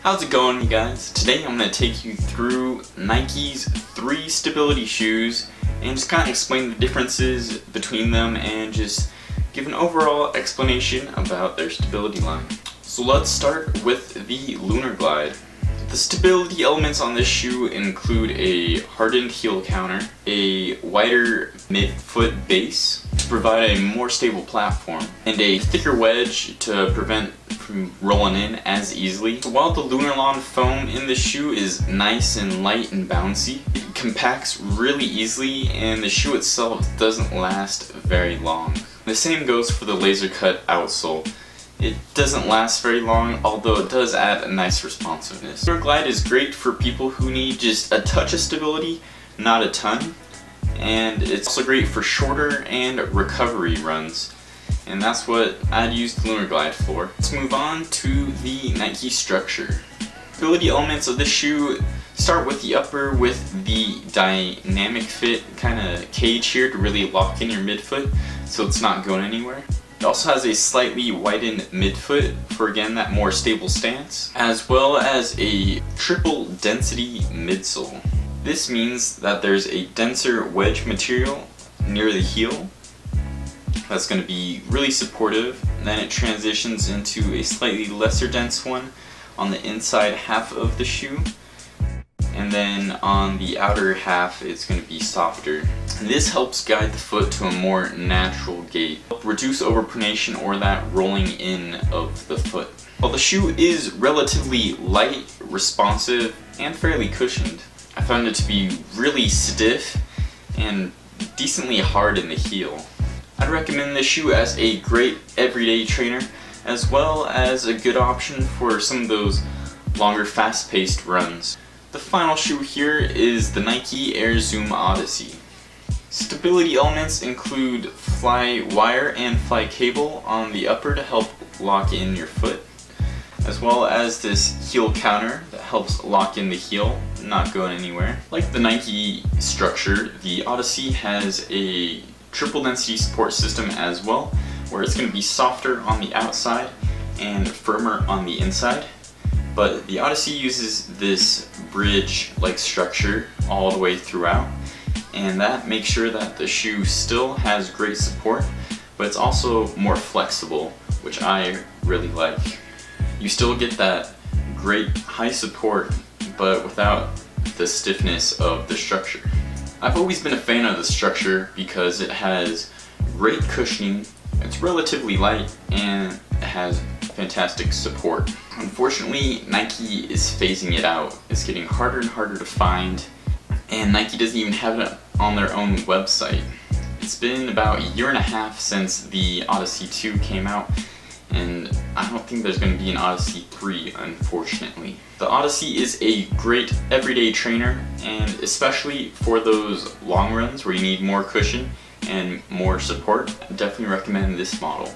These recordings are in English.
How's it going, you guys? Today I'm going to take you through Nike's 3 stability shoes and just kind of explain the differences between them and just give an overall explanation about their stability line. So let's start with the Lunar Glide. The stability elements on this shoe include a hardened heel counter, a wider mid-foot base to provide a more stable platform, and a thicker wedge to prevent from rolling in as easily. So while the Lunarglide foam in the shoe is nice and light and bouncy, it compacts really easily and the shoe itself doesn't last very long. The same goes for the laser cut outsole. It doesn't last very long, although it does add a nice responsiveness. Lunar Glide is great for people who need just a touch of stability, not a ton. And it's also great for shorter and recovery runs. And that's what I'd use the Lunar Glide for. Let's move on to the Nike structure. Stability elements of this shoe start with the upper with the dynamic fit kind of cage here to really lock in your midfoot so it's not going anywhere. It also has a slightly widened midfoot for, again, that more stable stance, as well as a triple density midsole. This means that there's a denser wedge material near the heel that's going to be really supportive, and then it transitions into a slightly lesser dense one on the inside half of the shoe, and then on the outer half it's going to be softer. And this helps guide the foot to a more natural gait, reduce overpronation or that rolling in of the foot. While the shoe is relatively light, responsive, and fairly cushioned, I found it to be really stiff and decently hard in the heel. I'd recommend this shoe as a great everyday trainer, as well as a good option for some of those longer fast-paced runs. The final shoe here is the Nike Air Zoom Odyssey. Stability elements include fly wire and fly cable on the upper to help lock in your foot, as well as this heel counter that helps lock in the heel, not going anywhere. Like the Nike structure, the Odyssey has a triple density support system as well, where it's going to be softer on the outside and firmer on the inside. But the Odyssey uses this bridge-like structure all the way throughout, and that makes sure that the shoe still has great support, but it's also more flexible, which I really like. You still get that great high support, but without the stiffness of the structure. I've always been a fan of the structure because it has great cushioning, it's relatively light, and it has fantastic support. Unfortunately, Nike is phasing it out. It's getting harder and harder to find, and Nike doesn't even have it on their own website. It's been about a year and a half since the Odyssey 2 came out, and I don't think there's going to be an Odyssey 3, unfortunately. The Odyssey is a great everyday trainer, and especially for those long runs where you need more cushion and more support, I definitely recommend this model.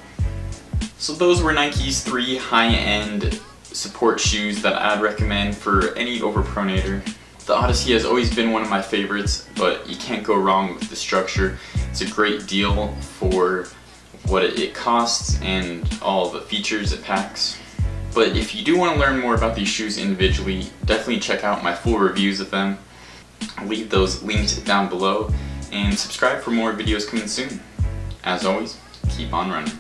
So those were Nike's 3 high-end support shoes that I'd recommend for any overpronator. The Odyssey has always been one of my favorites, but you can't go wrong with the structure. It's a great deal for what it costs and all the features it packs. But if you do want to learn more about these shoes individually, definitely check out my full reviews of them. I'll leave those linked down below, and subscribe for more videos coming soon. As always, keep on running.